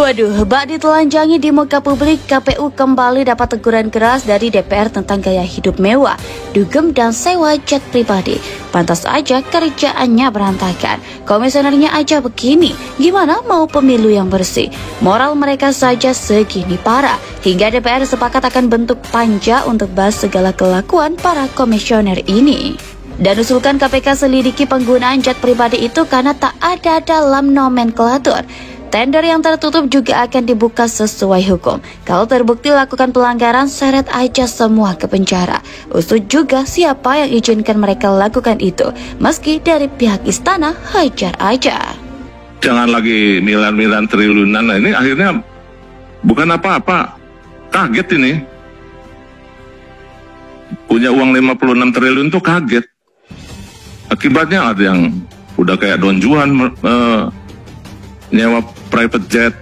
Waduh, bak ditelanjangi di muka publik, KPU kembali dapat teguran keras dari DPR tentang gaya hidup mewah, dugem dan sewa jet pribadi. Pantas aja kerjaannya berantakan. Komisionernya aja begini, gimana mau pemilu yang bersih? Moral mereka saja segini parah, hingga DPR sepakat akan bentuk panja untuk bahas segala kelakuan para komisioner ini. Dan usulkan KPK selidiki penggunaan jet pribadi itu karena tak ada dalam nomenklatur. Tender yang tertutup juga akan dibuka sesuai hukum. Kalau terbukti lakukan pelanggaran, seret aja semua ke penjara. Usut juga siapa yang izinkan mereka lakukan itu. Meski dari pihak istana, hajar aja. Jangan lagi miliaran triliunan. Nah, ini akhirnya bukan apa-apa. Kaget ini. Punya uang 56 triliun tuh kaget. Akibatnya ada yang udah kayak Don Juan nyewa private jet,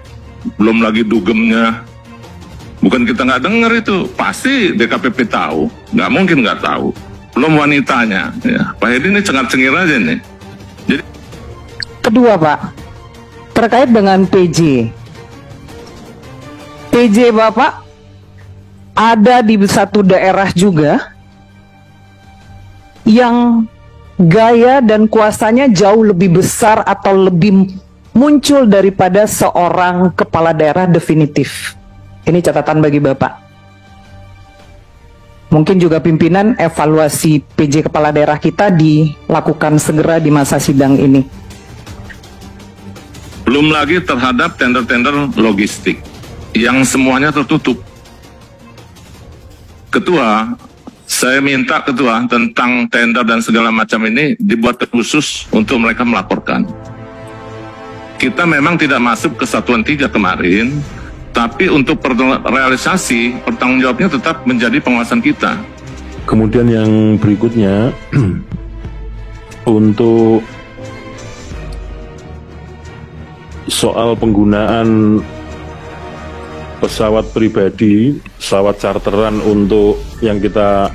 belum lagi dugemnya. Bukan kita nggak dengar itu, pasti DKPP tahu, nggak mungkin nggak tahu. Belum wanitanya, ya. Pak Hedi ini cengar-cengir aja nih. Jadi kedua Pak, terkait dengan PJ Bapak ada di satu daerah juga yang gaya dan kuasanya jauh lebih besar atau lebih muncul daripada seorang kepala daerah definitif. Ini catatan bagi Bapak. Mungkin juga pimpinan evaluasi PJ kepala daerah kita dilakukan segera di masa sidang ini. belum lagi terhadap tender-tender logistik yang semuanya tertutup. Ketua, saya minta Ketua tentang tender dan segala macam ini dibuat khusus untuk mereka melaporkan. Kita memang tidak masuk ke Satuan 3 kemarin, tapi untuk realisasi pertanggung jawabnya tetap menjadi pengawasan kita. Kemudian yang berikutnya untuk soal penggunaan pesawat pribadi, pesawat charteran untuk yang kita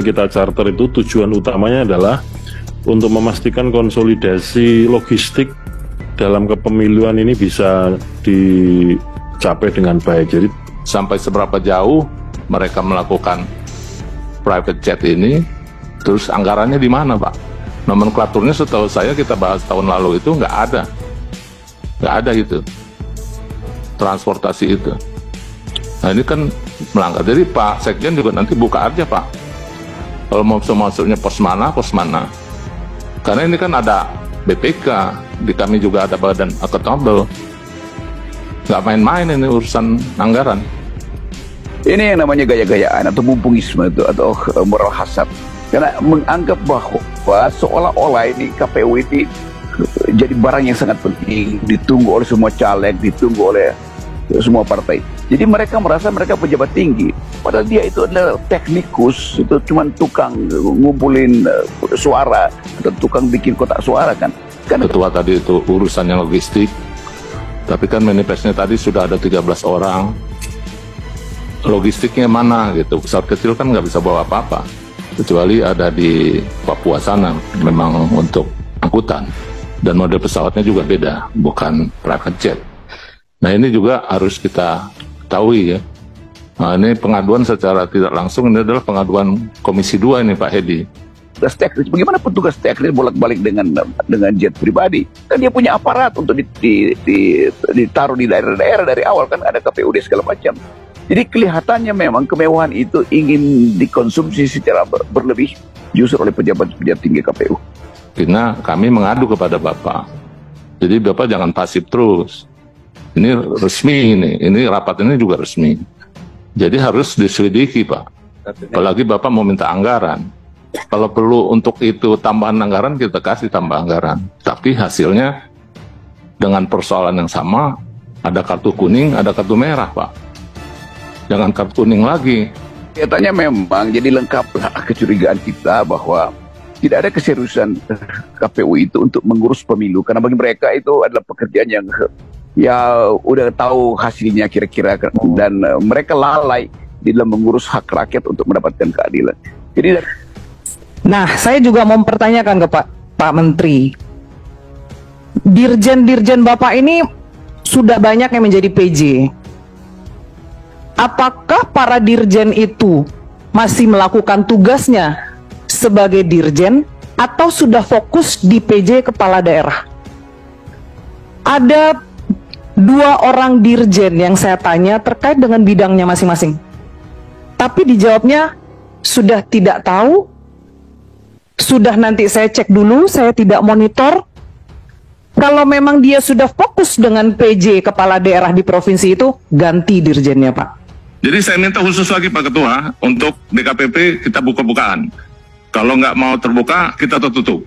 kita charter itu tujuan utamanya adalah untuk memastikan konsolidasi logistik dalam kepemiluan ini bisa dicapai dengan baik. Jadi sampai seberapa jauh mereka melakukan private jet ini, terus anggarannya di mana, Pak? Nomenklaturnya setahu saya kita bahas tahun lalu itu nggak ada itu transportasi itu. Nah ini kan melanggar. Jadi Pak Sekjen juga nanti buka aja Pak. Kalau mau masuknya pos mana. Karena ini kan ada BPK, di kami juga ada badan akuntabel. Nggak main-main ini urusan anggaran. Ini yang namanya gaya-gayaan atau mumpungisme itu atau moral hasad. Karena menganggap bahwa seolah-olah ini KPU ini jadi barang yang sangat penting, ditunggu oleh semua caleg, ditunggu oleh semua partai. Jadi mereka merasa mereka pejabat tinggi, padahal dia itu adalah teknikus, itu cuma tukang ngumpulin suara atau tukang bikin kotak suara kan. Ketua tadi itu urusannya logistik, tapi kan manifestnya tadi sudah ada 13 orang. Logistiknya mana gitu, pesawat kecil kan nggak bisa bawa apa-apa, kecuali ada di Papua sana, memang untuk angkutan. Dan model pesawatnya juga beda, bukan private jet. Nah ini juga harus kita ketahui ya. Nah ini pengaduan secara tidak langsung, ini adalah pengaduan Komisi 2 ini Pak Hedi. Tugas teknis, bagaimana petugas teknis bolak-balik dengan jet pribadi? Kan dia punya aparat untuk ditaruh di daerah-daerah dari awal, kan ada KPUD segala macam. Jadi kelihatannya memang kemewahan itu ingin dikonsumsi secara berlebih justru oleh pejabat-pejabat tinggi KPU. Karena kami mengadu kepada Bapak. Jadi Bapak jangan pasif terus. Ini resmi ini rapat ini juga resmi. Jadi harus diselidiki Pak. Apalagi Bapak mau minta anggaran. Kalau perlu untuk itu tambahan anggaran, kita kasih tambah anggaran. Tapi hasilnya dengan persoalan yang sama, ada kartu kuning, ada kartu merah Pak. Jangan kartu kuning lagi. Kelihatannya memang jadi lengkaplah kecurigaan kita bahwa tidak ada keseriusan KPU itu untuk mengurus pemilu, karena bagi mereka itu adalah pekerjaan yang ya udah tahu hasilnya kira-kira, dan mereka lalai di dalam mengurus hak rakyat untuk mendapatkan keadilan. Jadi nah, saya juga mau mempertanyakan ke Pak Menteri, dirjen-dirjen Bapak ini sudah banyak yang menjadi PJ. Apakah para dirjen itu masih melakukan tugasnya sebagai dirjen atau sudah fokus di PJ kepala daerah? Ada 2 orang dirjen yang saya tanya terkait dengan bidangnya masing-masing. Tapi dijawabnya sudah tidak tahu, sudah nanti saya cek dulu, saya tidak monitor. Kalau memang dia sudah fokus dengan PJ kepala daerah di provinsi itu, ganti dirjennya, Pak. Jadi saya minta khusus lagi Pak Ketua, untuk DKPP kita buka-bukaan. Kalau nggak mau terbuka, kita tutup.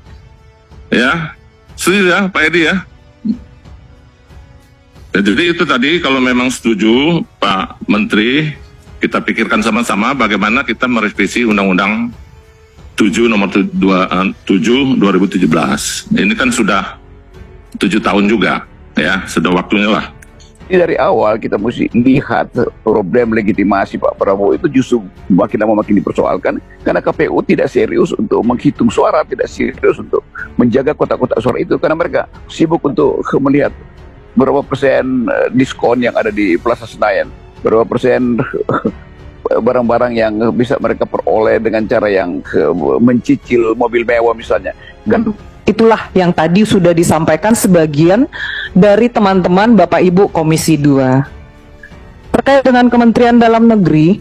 Ya, setuju ya Pak Edi ya? Ya, jadi itu tadi kalau memang setuju Pak Menteri, kita pikirkan sama-sama bagaimana kita merevisi Undang-Undang 7 nomor 7 2017. Ini kan sudah 7 tahun juga, ya, sudah waktunya lah. Jadi dari awal kita mesti lihat problem legitimasi Pak Prabowo itu justru makin lama makin dipersoalkan karena KPU tidak serius untuk menghitung suara, tidak serius untuk menjaga kotak-kotak suara itu karena mereka sibuk untuk melihat berapa persen diskon yang ada di Plaza Senayan, berapa persen barang-barang yang bisa mereka peroleh dengan cara yang mencicil mobil mewah misalnya. Kan itulah yang tadi sudah disampaikan sebagian dari teman-teman Bapak Ibu Komisi 2. Terkait dengan Kementerian Dalam Negeri,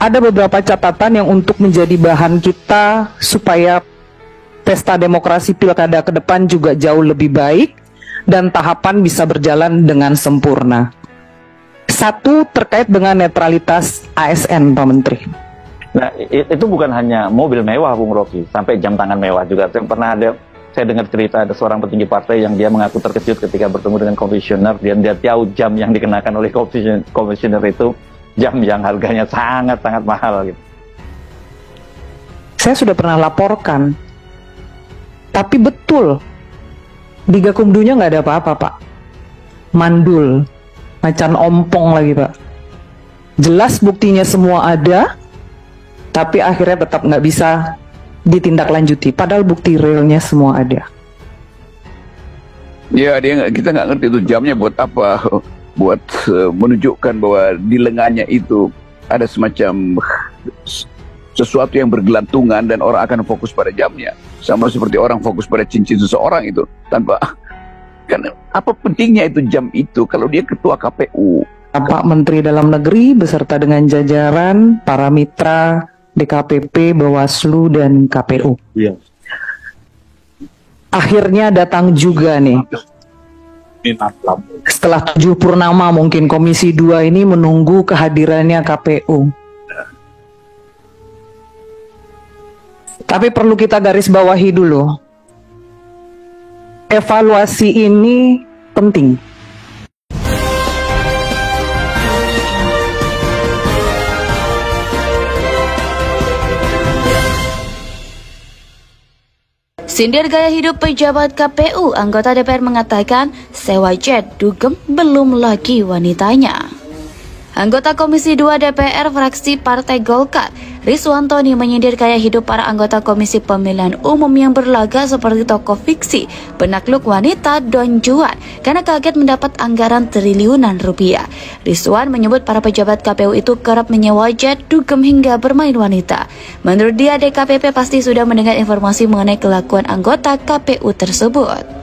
ada beberapa catatan yang untuk menjadi bahan kita supaya pesta demokrasi pilkada ke depan juga jauh lebih baik dan tahapan bisa berjalan dengan sempurna. 1, terkait dengan netralitas ASN, Pak Menteri. Nah, itu bukan hanya mobil mewah, Bung Rocky, sampai jam tangan mewah juga. Saya dengar cerita ada seorang petinggi partai yang dia mengaku terkejut ketika bertemu dengan komisioner, dan dia tahu jam yang dikenakan oleh komisioner itu jam yang harganya sangat-sangat mahal gitu. Saya sudah pernah laporkan, tapi betul di Gakumdunya nggak ada apa-apa, Pak. Mandul, macan ompong lagi, Pak. Jelas buktinya semua ada, tapi akhirnya tetap nggak bisa ditindaklanjuti, padahal bukti realnya semua ada. ya kita nggak ngerti itu jamnya buat apa, buat menunjukkan bahwa di lengannya itu ada semacam sesuatu yang bergelantungan dan orang akan fokus pada jamnya, sama seperti orang fokus pada cincin seseorang itu tanpa kan apa pentingnya itu jam itu kalau dia ketua KPU. Pak Menteri Dalam Negeri beserta dengan jajaran para mitra DKPP, Bawaslu, dan KPU. Iya. Akhirnya datang juga nih. Setelah 7 purnama mungkin Komisi 2 ini menunggu kehadirannya KPU. Tapi perlu kita garis bawahi dulu. Evaluasi ini penting. Sindir gaya hidup pejabat KPU, anggota DPR mengatakan sewa jet dugem belum lagi wanitanya. Anggota Komisi 2 DPR fraksi Partai Golkar, Rizwantoni, menyindir gaya hidup para anggota Komisi Pemilihan Umum yang berlaga seperti tokoh fiksi, penakluk wanita Don Juan karena kaget mendapat anggaran triliunan rupiah. Rizwan menyebut para pejabat KPU itu kerap menyewa jet dugem hingga bermain wanita. Menurut dia, DKPP pasti sudah mendengar informasi mengenai kelakuan anggota KPU tersebut.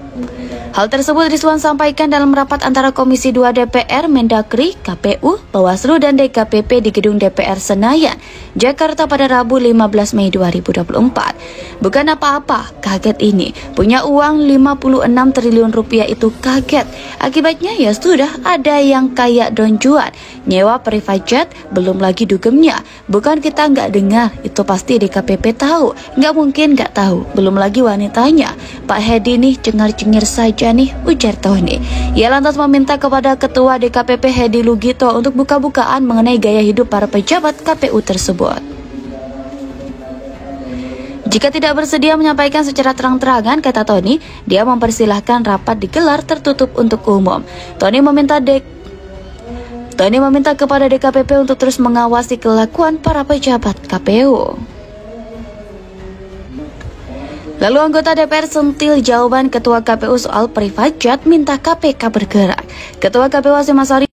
Hal tersebut Rizwan sampaikan dalam rapat antara Komisi 2 DPR, Mendagri, KPU, Bawaslu, dan DKPP di Gedung DPR Senayan, Jakarta pada Rabu 15 Mei 2024. Bukan apa-apa, kaget ini. Punya uang 56 triliun rupiah itu kaget. Akibatnya ya sudah ada yang kayak Don Juan, nyewa private jet, belum lagi dugemnya. Bukan kita nggak dengar, itu pasti DKPP tahu. Nggak mungkin nggak tahu, belum lagi wanitanya. Pak Hedi nih cengar-cengir saja nih, ujar Tony. Ia lantas meminta kepada Ketua DKPP Hedi Lugito untuk buka-bukaan mengenai gaya hidup para pejabat KPU tersebut. Jika tidak bersedia menyampaikan secara terang-terangan, kata Tony, dia mempersilahkan rapat digelar tertutup untuk umum. Tony meminta kepada DKPP untuk terus mengawasi kelakuan para pejabat KPU. Lalu anggota DPR sentil jawaban Ketua KPU soal private jet minta KPK bergerak. Ketua KPU Hashim Asyari